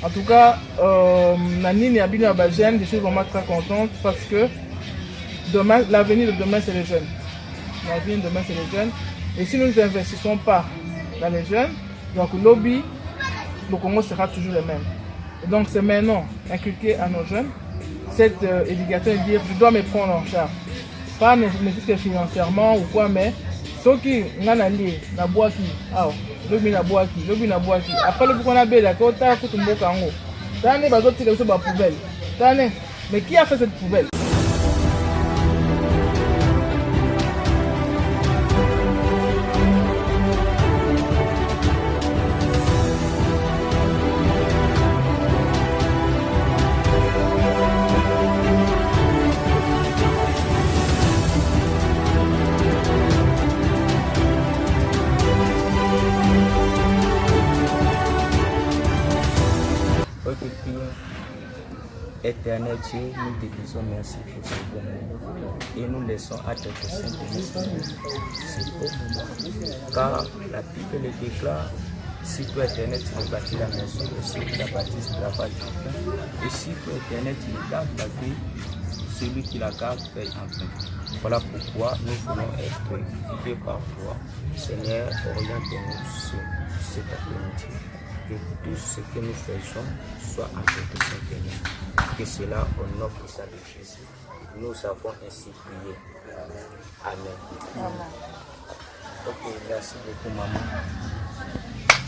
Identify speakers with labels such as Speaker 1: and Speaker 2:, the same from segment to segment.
Speaker 1: En tout cas, Nanine et Abine Abagène, je suis vraiment très contente parce que demain, l'avenir de demain, c'est les jeunes. L'avenir de demain, c'est les jeunes. Et si nous n'investissons pas dans les jeunes, donc le lobby, le Congo sera toujours le même. Et donc c'est maintenant inculquer à nos jeunes cette éducation et dire je dois me prendre en charge. Pas nécessairement financièrement ou quoi, mais ce qui na boaki, lobi na boaki. Après le qu'on a belle, quand tu as tout le monde en haut. T'as ne bazot tirer sur la poubelle. Mais qui a fait cette poubelle?
Speaker 2: Éternel Dieu, nous te disons merci pour ce bon moment et nous laissons à tes saints de ce beau moment. Car la Bible le déclare, si toi éternel tu veux bâtir la maison, ceux qui la bâtissent travaillent en vain. Et si toi éternel tu gardes la vie, celui qui la garde paye en vain. Voilà pourquoi nous voulons être guidés par toi. Seigneur, oriente-nous sur cet après-midi. Que tout ce que nous faisons soit en fait Seigneur. Que cela au nom puissant de Jésus. Nous avons ainsi prié. Amen. Ok, merci beaucoup maman.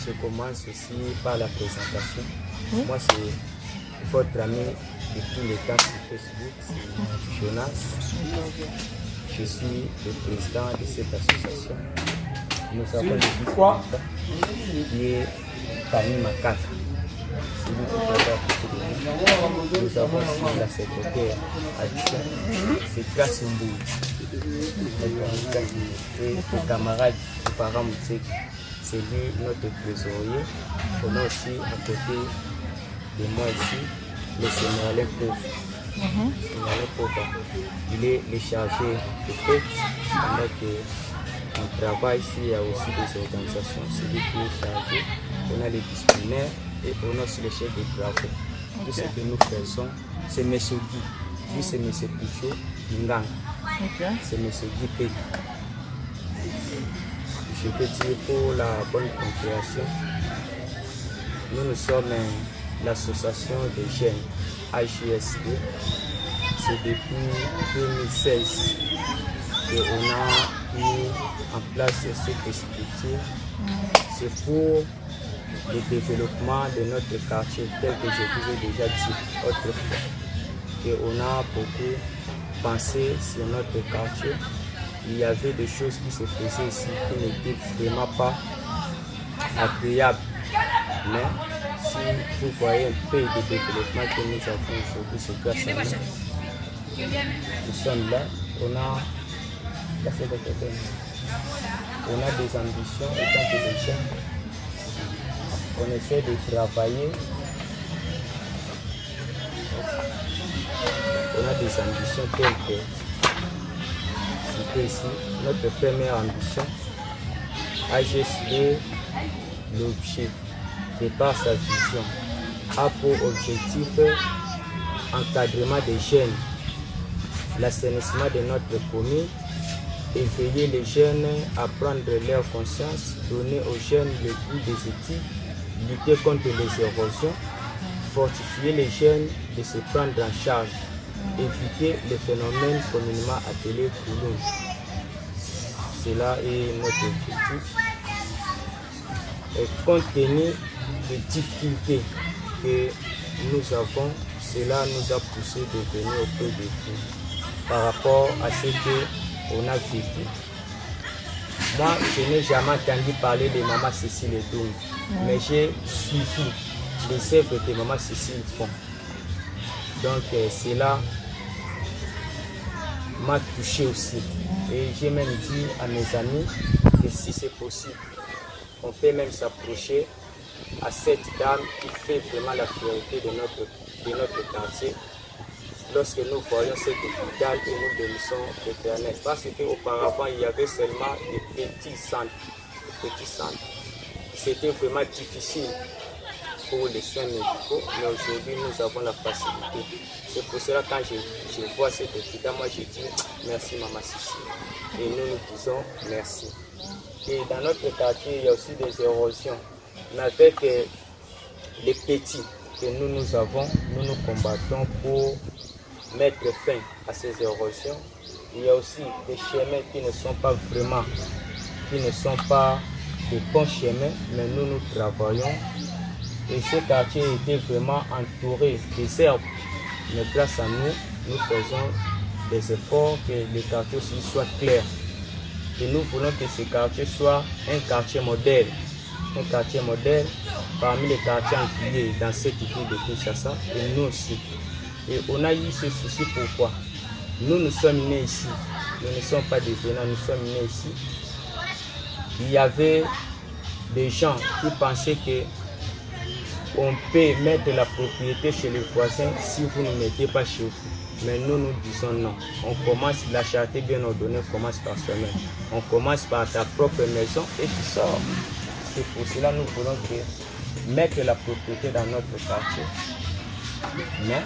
Speaker 2: Je commence aussi par la présentation. Moi c'est votre ami de tous les temps sur Facebook, c'est Jonas. Je suis le président de cette association. Nous avons le vice-président qui est parmi ma carte. Nous avons aussi la secrétaire adjointe, c'est Grace Mbou. Et le camarade du parent Moutsek, c'est lui notre trésorier. On a aussi à côté de moi ici le Sénégalais pauvre. Il est le chargé de fête. On travaille ici, il y a aussi des organisations, c'est lui qui est chargé. On a les disciplinaires et on a aussi les chefs de travaux. Tout ce que nous faisons, c'est M. Guy. Lui, c'est M. Pichot Dingang. C'est M. Guy Pédi. Je peux dire pour la bonne compréhension, nous sommes l'association des jeunes AJSD. C'est depuis 2016 qu'on a mis en place cette structure. C'est pour le développement de notre quartier, tel que je vous ai déjà dit autrefois. Et on a beaucoup pensé sur notre quartier. Il y avait des choses qui se faisaient ici qui n'étaient vraiment pas agréables. Mais si vous voyez un peu de développement que nous avons aujourd'hui, c'est grâce à nous. Nous sommes là, on a des ambitions étant que des jeunes. On essaie de travailler. On a des ambitions telles que c'était ici notre première ambition. AGSD, l'objet, de par sa vision, a pour objectif encadrement des jeunes, l'assainissement de notre commune, éveiller les jeunes à prendre leur conscience, donner aux jeunes le goût des études, lutter contre les érosions, fortifier les jeunes de se prendre en charge, éviter les phénomènes communément appelés Kouloum. Cela est notre objectif. Et compte tenu des difficultés que nous avons, cela nous a poussé de venir auprès de vous par rapport à ce qu'on a vécu. Moi, je n'ai jamais entendu parler de Maman Cécile Edoum, mais j'ai suivi les œuvres que Maman Cécile font. Donc, cela m'a touché aussi. Et j'ai même dit à mes amis que si c'est possible, on peut même s'approcher à cette dame qui fait vraiment la fierté de notre quartier lorsque nous voyons cette hôpital et nous bénissons l'Éternel. Parce qu'auparavant, il y avait seulement des petits centres. C'était vraiment difficile pour les soins médicaux, mais aujourd'hui nous avons la facilité. C'est pour cela quand je vois cet hôpital, moi je dis merci Maman Sissi. Et nous nous disons merci. Et dans notre quartier, il y a aussi des érosions. Mais avec les petits que nous avons, nous nous combattons pour mettre fin à ces érosions. Il y a aussi des chemins qui ne sont pas vraiment, qui ne sont pas des bons chemins, mais nous travaillons. Et ce quartier était vraiment entouré des herbes. Mais grâce à nous, nous faisons des efforts que le quartier aussi soit clair. Et nous voulons que ce quartier soit un quartier modèle. Un quartier modèle parmi les quartiers infiliés dans cette ville de Kinshasa et nous aussi. Et on a eu ce souci pourquoi nous sommes nés ici. Nous ne sommes pas des venants, nous sommes nés ici. Il y avait des gens qui pensaient que on peut mettre la propriété chez les voisins si vous ne mettez pas chez vous. Mais nous disons non. On commence, la charité bien ordonnée commence par soi-même. On commence par ta propre maison et tu sors. C'est pour cela que nous voulons mettre la propriété dans notre quartier. Mais,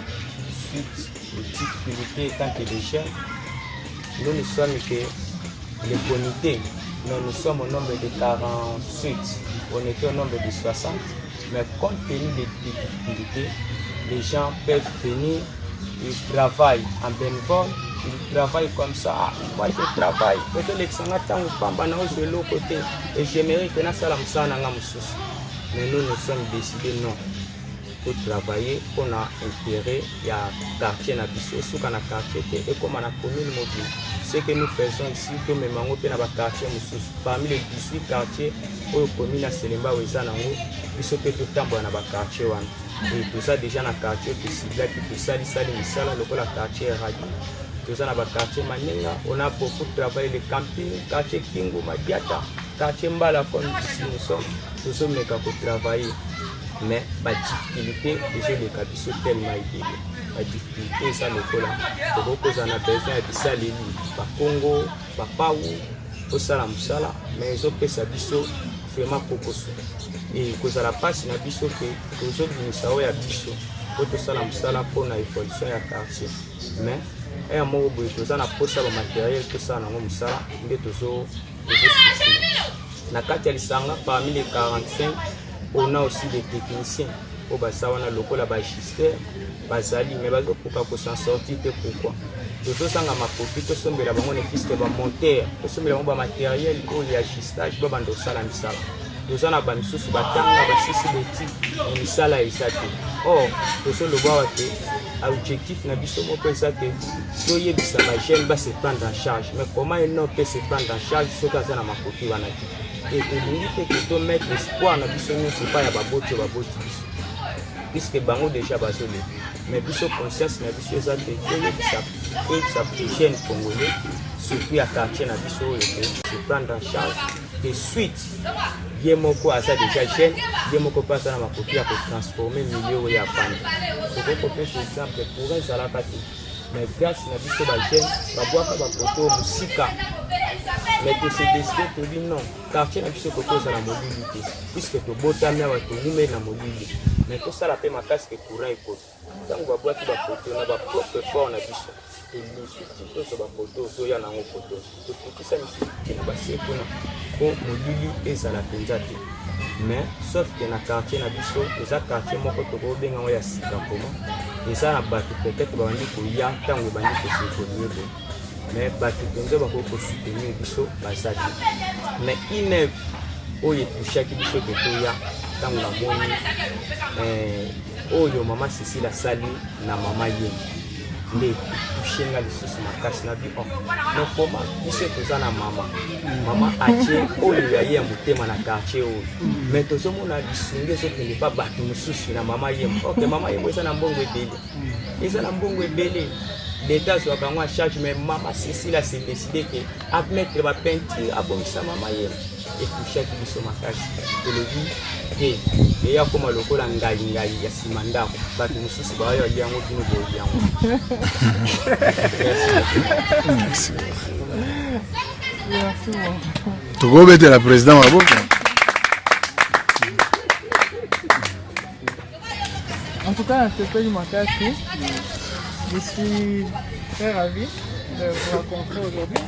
Speaker 2: suite aux difficultés tant que des jeunes, nous ne sommes que les comités. Nous sommes au nombre de 48. On était au nombre de 60. Mais compte tenu des difficultés, les gens peuvent venir, ils travaillent en bénévole, ils travaillent comme ça. Moi je travaille, de l'autre côté, et j'aimerais que nous soyons. Mais nous nous sommes décidés non. Pour travailler, on a intérêt, il y a un quartier, il y a un quartier, et comme on a commune mobile. Ce que nous faisons ici, nous avons un quartier, parmi les 18 quartiers, où la commune a Selemba ou Ezanango, nous sommes tout le temps dans le quartier. Et tout ça déjà dans le quartier, tout ça, le quartier radio. Tout ça dans le quartier Manenga, on a beaucoup travaillé le camping, quartier Kingo, Madiata, quartier Mbala, comme ici nous sommes pour travailler. Mais la difficulté, déjà les cabissos tellement aidés. La difficulté, ça le cola. Beaucoup en a besoin de ça, les lits. Par Congo, par Paou, au Salam Sala, mais ils ont fait ça bisso vraiment beaucoup. Et cause à la passe, il y a bisso que les autres ministères y a bisso. Pour tout Salam Sala, pour la évolution à quartier. Mais, un mot, tout ça, on a posé le matériel, tout ça, on a mis ça, on a toujours. Na kati ya lisanga parmi les 45. On a aussi des techniciens au Bassawana, le bagisteur, Basali, mais bazo pour s'en sortir. Pourquoi? Tout ça, on a copie, tout ça, on a un monteur, tout ça, on a un matériel, il y a agistage, il y a un salam sala. Tout ça, on a un sous batanga, on a sala et ça. Or, tout ça, le bois, l'objectif, on a dit que ça, tout y est, ça va se prendre en charge. Mais comment il peut se prendre en charge, ce qu'on a dans ma copie, et l'unité que tu mets l'espoir dans biso nous c'est pas ya baboti puisque bango déjà basole mais biso conscience na biso ça ça jeune congolais surtout à quartier na biso se prendre en charge et suite yemoko asa déjà jeune yemoko passe na makoki pour transformer milieu ya panda c'est pour que par exemple pour un salakati mais grâce na biso ba jeune ba boaka ba poto musika. Mais tu sais décidé de dire non, quartier n'a plus ce côté de la mobilité, puisque tu botas mais tu nous la mobilité. Mais tout ça la paix ma casque courant et côté. Quand on va boire tout va côté, on a pas propre fort on a biso. Et les petits choses sur la photo, so ya na ngo photo. Tout ça qui nous passe pour mobilité et ça la penjate. Mais sauf que na quartier na biso, les quartiers moko to ko benga ya sika comment. Et ça na battu peut-être ba bandi ko ya tango bandi ko se connaître. Mais bato penza bako ko soutenir biso basaki mais inève oyo touchaki biso ke toya tango na moni oyo mama Sissi la sali na mama ye nde touchenga lisusu makasi na bi donc comment biso toza na mama atie oyo ya ye motema na quartier oyo mais tozomona bisungi ezokende pa bato mosusu na mama ye ok mama ye eza na mbongo ebele l'État soit quand moi charge mais maman Sissi là c'est décidé que à mettre la peinture à bon ça maman hier et tout chaque biso makasi de le dit et ya comme le kola ngai ya simanda ba tu mususu ba yo yango dino bo yango
Speaker 3: merci tu go bete la président maboko
Speaker 1: En tout cas, c'est ce que je m'attache. Je suis très ravi de vous rencontrer aujourd'hui.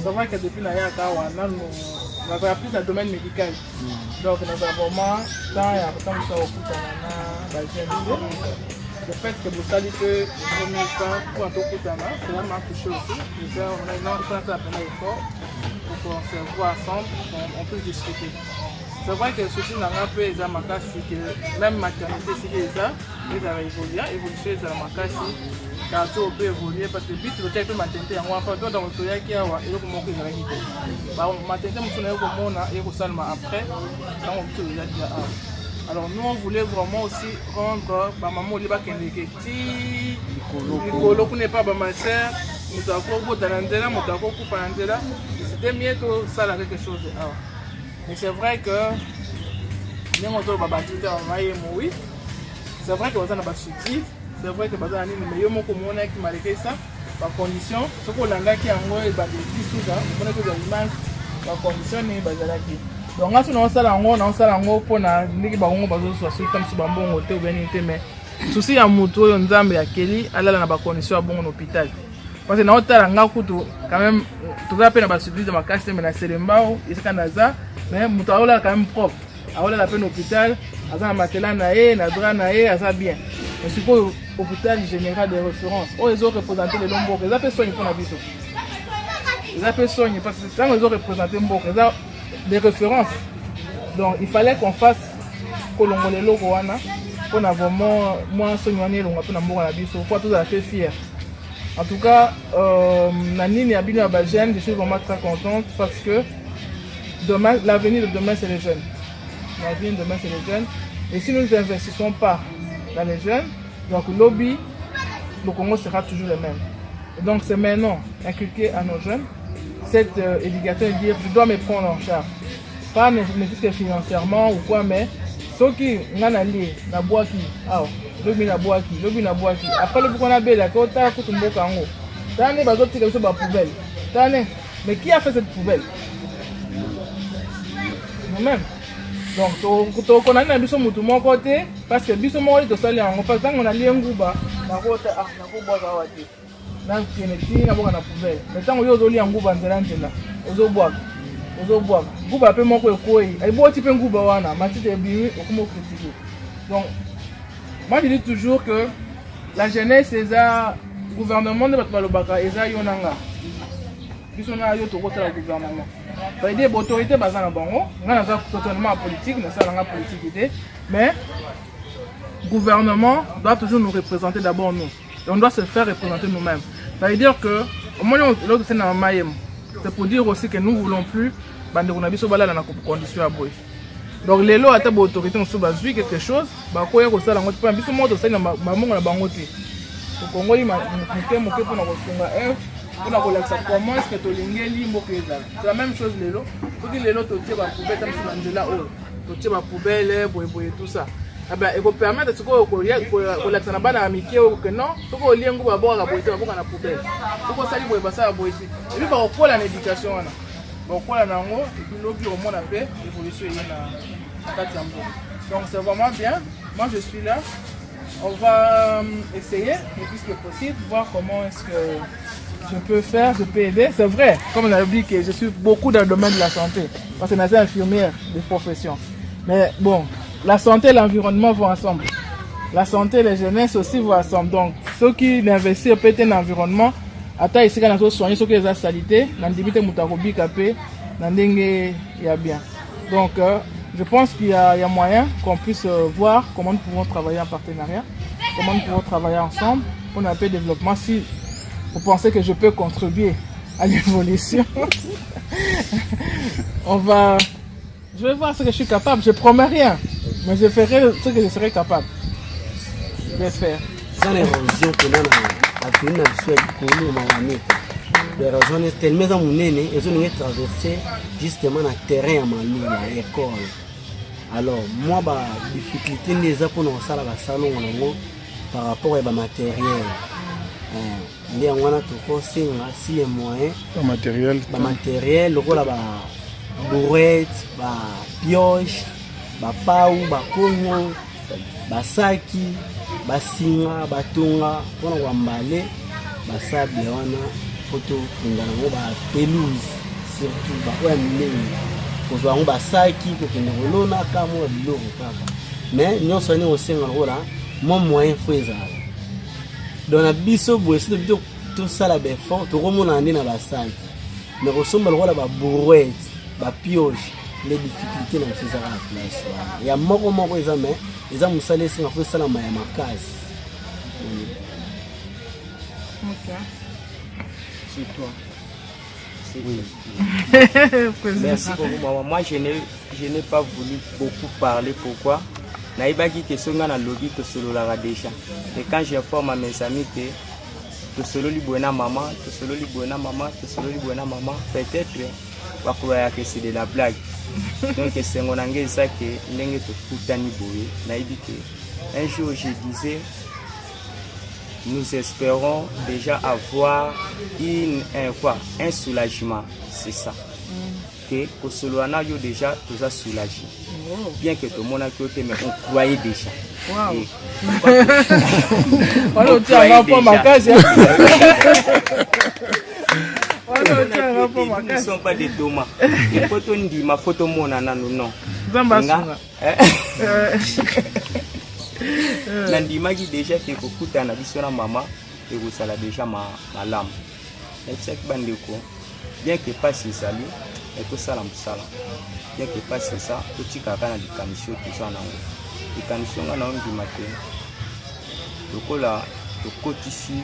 Speaker 1: C'est vrai que depuis Nayaka, on a plus dans le domaine médical. Donc, nous avons vraiment tant et temps de faire au coup le fait que vous saviez que vous n'avez pas pour un peu de temps, cela m'a touché aussi. On a un effort pour qu'on se voit ensemble, on peut discuter. C'est vrai que ceci n'a pas été ma casse, que même maternité, si ils avaient évolué, évolué dans ma casse, car tout peut évoluer parce que le but de la maternité, on va faire dans le toya qui a et le moment que j'ai quitté. Maternité, on a eu au monde et au salma après, dans le toya qui a. Alors nous on voulait vraiment aussi rendre maman liba kendeketi, Nicolo qui n'est pas ma soeur, nous avons beaucoup d'anandela, nous avons beaucoup d'anandela. C'était mieux que ça là quelque chose. Mais c'est vrai que nous avons oui. C'est vrai que nous avons des c'est vrai que nous avons des meilleurs ça, par condition, ce qu'on a qui a des petits sous, on a des images, par condition, donc là, on a pour na niki bango bazo soit comme si bambongo te ou bien mais souci ya muto yo nzambe ya keli alala na ba condition ya bongo hôpital parce que na otala nga kutu quand même tout ça pe na ba surprise de ma casse mais na selembao isaka naza mais muto aola quand même propre aola la peine hôpital aza na matelas na ye na drap na ye aza bien mais suppose hôpital général de référence oh ils ont représenté les lomboko ils appellent soigner pour na biso ils appellent soigner parce que quand ils ont représenté mboko des références. Donc il fallait qu'on fasse Kolongolelo Roana pour avoir moins soigné l'on a pour la biso pour tout à fait fier. En tout cas, Nanine et Abino Abadjen, je suis vraiment très contente parce que demain, l'avenir de demain c'est les jeunes. L'avenir de demain c'est les jeunes. Et si nous n'investissons pas dans les jeunes, donc le lobby, le Congo sera toujours le même. Et donc c'est maintenant inculquer à nos jeunes cette éducation et dire je dois me prendre en charge. Pas nécessairement que financièrement ou quoi, mais ce qui n'a lié, na boaki, lobi na boaki. Après le qu'on a belle, quand on a tout le monde en haut. T'as né bazo tiré sur la poubelle. T'as né, mais qui a fait cette poubelle? Nous-mêmes. Donc, on a un biso mutu mon côté, parce que biso mon côté, ça en parce que on a lié un gouba, na côté na ko boka wati. Na kineti na boka na poubelle. Mais tant yo zoli en gouba nzela nzela. Ozo boka. Gouba pe moko ekoi. Ai bo ti pe gouba wana, matite bimi okumo critiquer. Donc, moi je dis toujours que la jeunesse c'est ça gouvernement de Batbalobaka et ça yonanga. Biso na yo to kota la gouvernement. Bah, des autorités basées dans le bango, on a totalement politique, mais le gouvernement doit toujours nous représenter d'abord nous. Et on doit se faire représenter nous-mêmes. Ça veut dire que, au moins, l'autre c'est dans le c'est pour dire aussi que nous ne voulons plus qu'on a besoin de conditions à boire. Donc, les lois à table autorité, on se base sur quelque chose, bah, quoi, il y a ça dans notre pays, mais on sait dans le bango. Au Congo, il y a un peu pour nous comment est-ce que tu as c'est la même chose les lots. Faut que les lots tu tiens la poubelle comme si la tu tiens la poubelle et tout ça. Ah ben il faut permettre de que la sana bana amitié ou que non, faut que lien go ba la boîte ba na poubelle. Faut que ça lui ba ça boîte. Et puis ba ko la éducation wana. Ba ko la nango et puis l'autre au monde après évolution na katambo. Donc c'est vraiment bien. Moi je suis là. On va essayer le plus que possible voir comment est-ce que je peux faire, je peux aider. C'est vrai, comme on a dit que je suis beaucoup dans le domaine de la santé, parce que je suis infirmière de profession. Mais bon, la santé et l'environnement vont ensemble. La santé et la jeunesse aussi vont ensemble. Donc, ceux qui investissent peut-être dans l'environnement, attends ici quand on a soigné ceux qui ont la salité, dans le mutarobi capé, dans le il y a bien. Donc, je pense qu'il y a moyen qu'on puisse voir comment nous pouvons travailler en partenariat, comment nous pouvons travailler ensemble pour un peu de développement. Si vous pensez que je peux contribuer à l'évolution, je vais voir ce que je suis capable. Je ne promets rien, mais je ferai ce que je serai capable de faire.
Speaker 3: Les raisons tellement monnaie elles ont traversé justement le terrain à Malou, à l'école. Alors moi bah difficulté les pour nous ça la salon par rapport à matériel. Les on a tout si les moyens matériel le là bourrette, pioche, pau, congo, saki, basinga batonga mpona koambale basable wana poto kunda nango bapelouse surtout baoyo ya minene kozwa yango basaki kokende kolona kamo ya biloko kaka mais nyonso ani osenga lokola mo moyen fo ezala donc na biso boye soki tobi tosala baeffort tokomona nde na basaki mais kosomba lokola babourette bapioche les difficultés na biso ezaka na place wana ya moko eza mais eza mosala esenga fo esalama ya makasi.
Speaker 1: Ok.
Speaker 2: C'est toi. C'est
Speaker 3: Oui.
Speaker 2: Merci beaucoup, maman. Moi, je n'ai pas voulu beaucoup parler. Pourquoi? Naïbaki que ce gars lobby to solo la déjà. Et quand j'informe à mes amis que to solo li buena maman, to solo li buena maman, to solo li buena maman, peut-être va croire que c'est de la blague. Donc c'est mon anglais ça que n'engue to kutani boye. Naïbi que un jour je disais nous espérons déjà avoir un soulagement, c'est ça. Que au Soloana yo déjà tout ça soulagé. Bien que tout le monde a côté mais on croyait déjà.
Speaker 1: Wow. On tient pas ma case.
Speaker 2: Ils ne sont pas des tomates. Les photos dit ma photo mon anano non. Nandimaki déjà que kokuta na biso na mama et vous sala déjà ma lame. Et c'est que bandeko bien que pas c'est sali et tout ça l'amsala. Bien que pas c'est ça, tout tika kana di kamisho tout ça na ngo. Di kamisho nga na ndi matin. Lokola to kotisi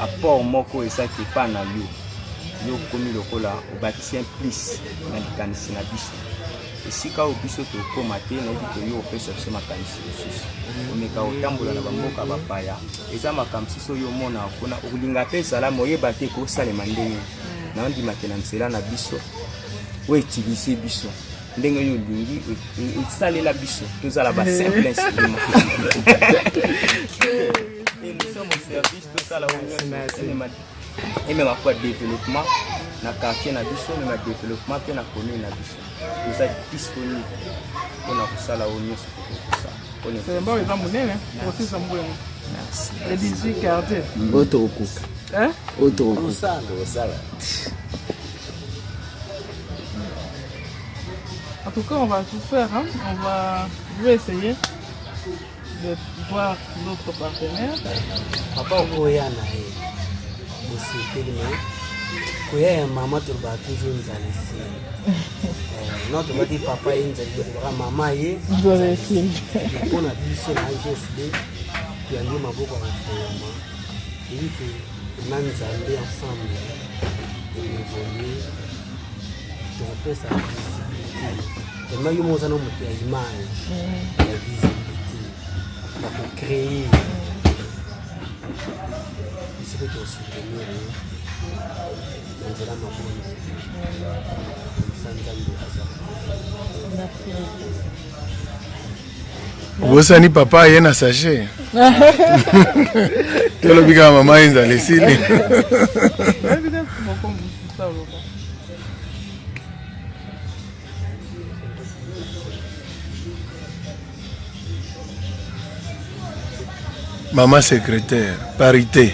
Speaker 2: apport moko et ça qui pas na yo. Yo komi lokola au bâtiment plus na di kanisi na biso. Et si quand au biso to komate na dit que yo perception makanisi aussi. Omeka otambola na bamboka bapaya. Eza makamisi so yo mona kona olinga pesa la moyeba te ko salema ndenge. Na ndi makena msela na biso. Oui, utiliser biso. Ndenge yo lingi salela biso. Tout la ba simple instrument. Et nous sommes au service tout ça la union. Et même à quoi développement na quartier na biso, même à développement pe na commune na biso. Nous sommes disponibles pour na kusala union pour ça.
Speaker 1: C'est bon exemple monene aussi ça mboyo.
Speaker 2: Merci.
Speaker 1: Les 18 quartiers.
Speaker 3: Autre okuka.
Speaker 1: Hein?
Speaker 3: Autre okuka.
Speaker 1: En tout cas, on va tout faire. Hein? Je vais essayer de voir l'autre partenaire.
Speaker 3: Papa okoya na ye. Bosipeli mais koya ya mama to ba toujours nzalisi. Non to ba di papa ye nzalisi ko mama ye.
Speaker 1: Nzalisi.
Speaker 3: Pour na biso na GSD tu andi maboko na fama. Et que on a nzambe ensemble. Et évoluer. Donc peut ça visibilité. Et moi, je suis un homme qui a l'image, la visibilité, pour créer. C'est ce que tu as soutenu. C'est là ma bonne.
Speaker 4: Bosani papa yena sachet. Tolo bika mama inza lesili. Maman secrétaire, parité.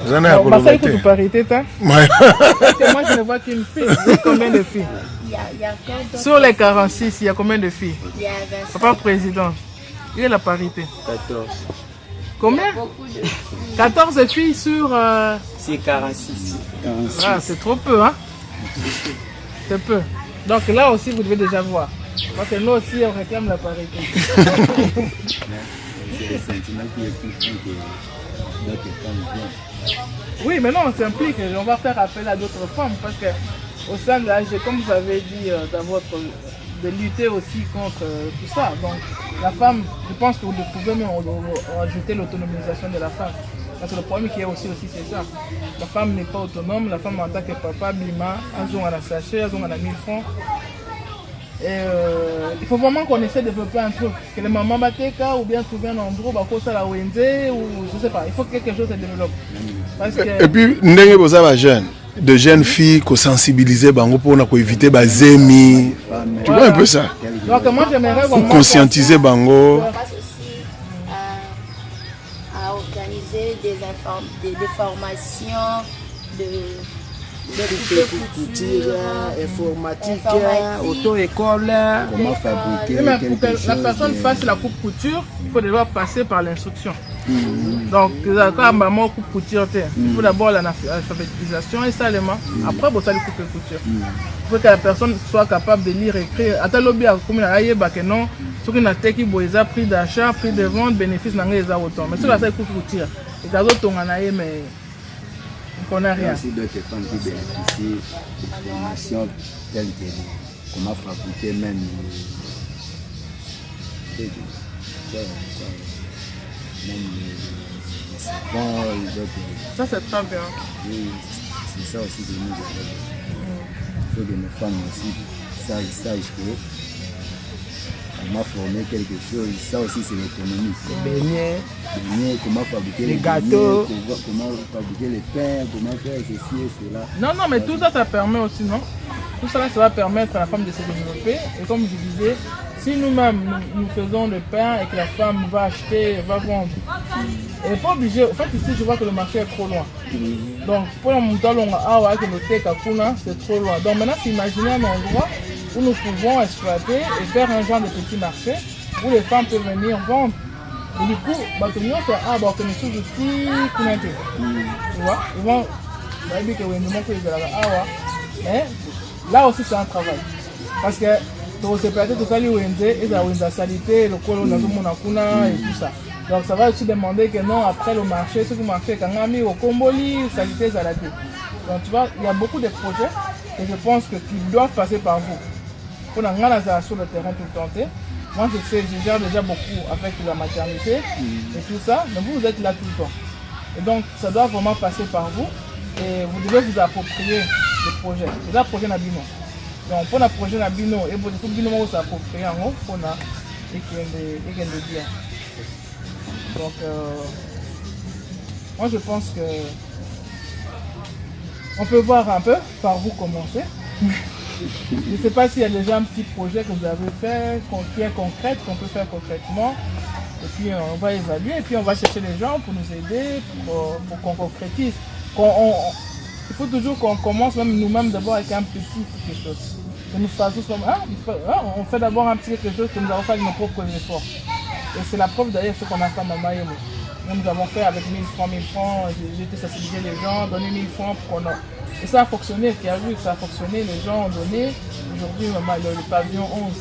Speaker 4: Vous en avez
Speaker 1: ma fille écoute parité, parce que moi je ne vois qu'une fille. Il y a combien de filles? Sur les 46, il y a combien de filles? Papa président, il y a la parité.
Speaker 2: 14.
Speaker 1: Combien? 14 filles sur...
Speaker 2: C'est 46.
Speaker 1: Ah, c'est trop peu, hein? C'est peu. Donc là aussi, vous devez déjà voir. Parce que nous aussi, on réclame la parité.
Speaker 5: C'est le sentiment qui est plus fort que notre femme vient.
Speaker 1: Oui, mais non, on s'implique. On va faire appel à d'autres femmes parce que au sein de l'AG, comme vous avez dit de lutter aussi contre tout ça. Donc la femme, je pense que vous pouvez même ajouter l'autonomisation de la femme. Parce que le problème qui est aussi c'est ça. La femme n'est pas autonome. La femme en tant que papa, Bima, elles ont un sachet, elles ont 1000 francs. Et il faut vraiment qu'on essaie de développer un truc. Que les mamans bateka ou bien trouver un endroit où ça la ONG ou je sais pas. Il faut que quelque chose se développe. Parce que...
Speaker 4: Et puis, ndenge boza ba jeune, de jeunes filles qu'on sensibiliser bango pour éviter ba zemi. Tu vois un peu ça?
Speaker 1: Donc moi j'aimerais vraiment
Speaker 4: conscientiser bango.
Speaker 6: à organiser des formations de
Speaker 3: couture, informatique, auto-école.
Speaker 5: Comment fabriquer
Speaker 1: Mais pour
Speaker 5: quelque
Speaker 1: que
Speaker 5: chose
Speaker 1: la personne fasse la coupe couture, il faut déjà passer par l'instruction. Donc, quand maman coupe couture, il faut d'abord l'alphabétisation et ça, après, vous allez couper couture. Il faut que la personne soit capable de lire et écrire. À tel lobby, comme il a dit, non, ce qui n'a été prix d'achat, prix de vente, bénéfice, n'a rien autant. Mais si la coupe couture, et que l'autre, on a mais on n'a rien.
Speaker 5: Il y a aussi d'autres femmes qui bénéficient de formations telles que comment fabriquer même les savons,
Speaker 1: ça c'est très bien.
Speaker 5: Oui, c'est ça aussi que nous avons. Il faut que nos femmes aussi sachent que comment former quelque chose, ça aussi c'est l'économie.
Speaker 3: Beignets,
Speaker 5: comment fabriquer
Speaker 3: les gâteaux,
Speaker 5: comment fabriquer les pains, comment faire ceci et cela.
Speaker 1: Non, mais tout ça, ça permet aussi, non? Tout ça, ça va permettre à la femme de se développer. Et comme je disais, si nous-mêmes, nous faisons le pain et que la femme va acheter, va vendre, elle n'est pas obligée. En fait, ici, je vois que le marché est trop loin. Donc, pour le montant, c'est trop loin. Donc, maintenant, c'est imaginer un endroit où nous pouvons exploiter et faire un genre de petit marché où les femmes peuvent venir vendre. Et du coup, tu vois, ils vont là aussi c'est un travail. Parce que c'est peut-être tout ça, la salité, le col, et tout ça. Donc ça va aussi demander que non, après le marché, ce qui marche, quand on a mis au Comboli, salité, salaté. Donc tu vois, il y a beaucoup de projets et je pense que qui doivent passer par vous. Pour nous sur le terrain tout le temps. Moi je gère déjà beaucoup avec la maternité et tout ça, mais vous êtes là tout le temps. Et donc ça doit vraiment passer par vous et vous devez vous approprier le projet. C'est un projet Nabino. Donc pour le projet Nabino, et pour le Bino, vous s'approprier en haut pour et qu'il bien. Donc moi je pense que on peut voir un peu par vous commencer. Je ne sais pas s'il y a déjà un petit projet que vous avez fait, qui est concret, qu'on peut faire concrètement. Et puis on va évaluer, et puis on va chercher les gens pour nous aider, pour qu'on concrétise. Il faut toujours qu'on commence même nous-mêmes d'abord avec un petit quelque chose. Que nous faisons on fait d'abord un petit quelque chose que nous avons fait avec nos propres efforts. Et c'est la preuve d'ailleurs ce qu'on a fait à Maman et moi. Nous avons fait avec 1000 francs, j'ai été sensibiliser les gens, donner 1000 francs pour qu'on a... Et ça a fonctionné, qui a vu que ça a fonctionné, les gens ont donné. Aujourd'hui, le pavillon 11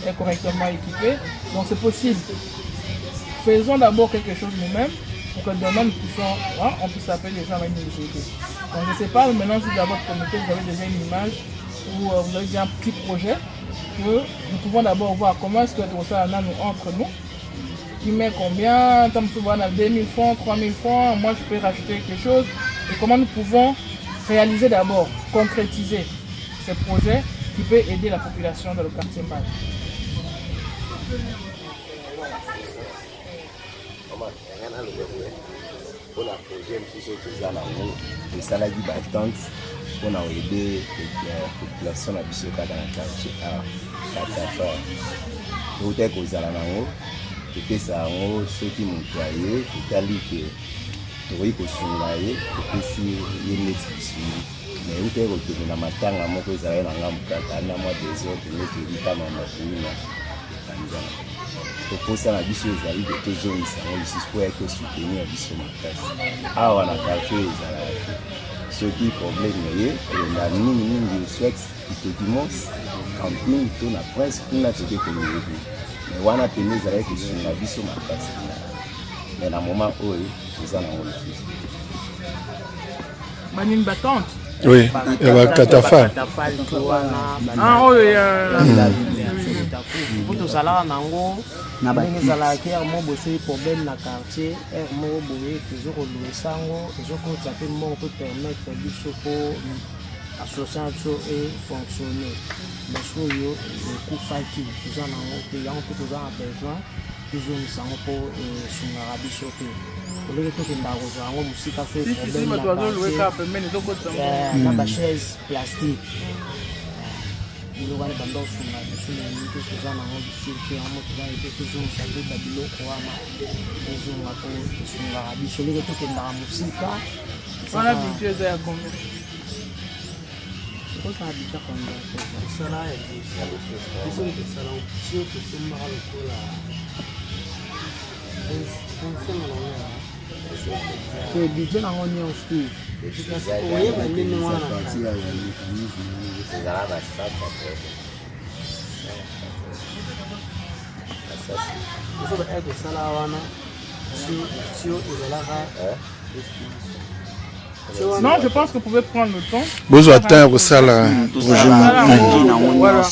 Speaker 1: est correctement équipé, donc c'est possible. Faisons d'abord quelque chose nous-mêmes pour que demain nous puissions, on puisse appeler les gens avec nous aider. Donc je ne sais pas, maintenant si dans votre communauté vous avez déjà une image ou vous avez déjà un petit projet, que nous pouvons d'abord voir comment est-ce que ça nous entre nous. Qui met combien, tant que on a 2000 francs, 3000 francs, moi je peux rajouter quelque chose. Et comment nous pouvons réaliser d'abord, concrétiser ce projet qui peut aider la population dans le quartier Mbala.
Speaker 5: Pour la projet, je suis allé pour aider la population à Bissoka dans le quartier à Katafa. Pour être aux Alanango, et ça a ceux qui m'ont employé, qui ont dit que oui, que et puis si il y a une exhibition. Mais où est-ce que la matanga moko ezala na ngamukata na mwa désordre qui dit pas maman pour ça la biso ezali de tozongisa ngo lisusu po ya kosoutenir biso makasi awa na quartier ezala soki problème ye na mingi souhaite dimanche camping to na presse kuna toke koyebi mais wana pene ezala kosunga biso makasi mais na moment oyo eza nango lisusu
Speaker 1: banini batante.
Speaker 4: Oui, il y a Katafa.
Speaker 1: Ah oui,
Speaker 3: pour tout ça là nango na ba ngezala ki amo bossé problème na quartier mo boye toujours louer sango toujours ko taper mo peut permettre biso ko association et fonctionner mais so yo ku faki tout ça nango que yango tout ça a besoin toujours sango pour sunga biso que le que tu n'as pas rejoint musika fait problème na ba chaise plastique il va dans son mingi mpe toza nango difficulté yango toza ete tozongisa mpe babiloko wana tozonga po tosungaka biso leke tokendaka mosika
Speaker 1: wana budget eza ya combien
Speaker 3: okosala bija combien tosala biso tosala tio tosombaka lokola 25 nango budget nango nyonso oyeba ndenge wana
Speaker 5: ezala basaka
Speaker 3: osoba e tosala wana tio ezalaka
Speaker 1: non je pense que vous pouvez prendre le temps
Speaker 4: Besoin de temps pour ça là.
Speaker 1: Voilà.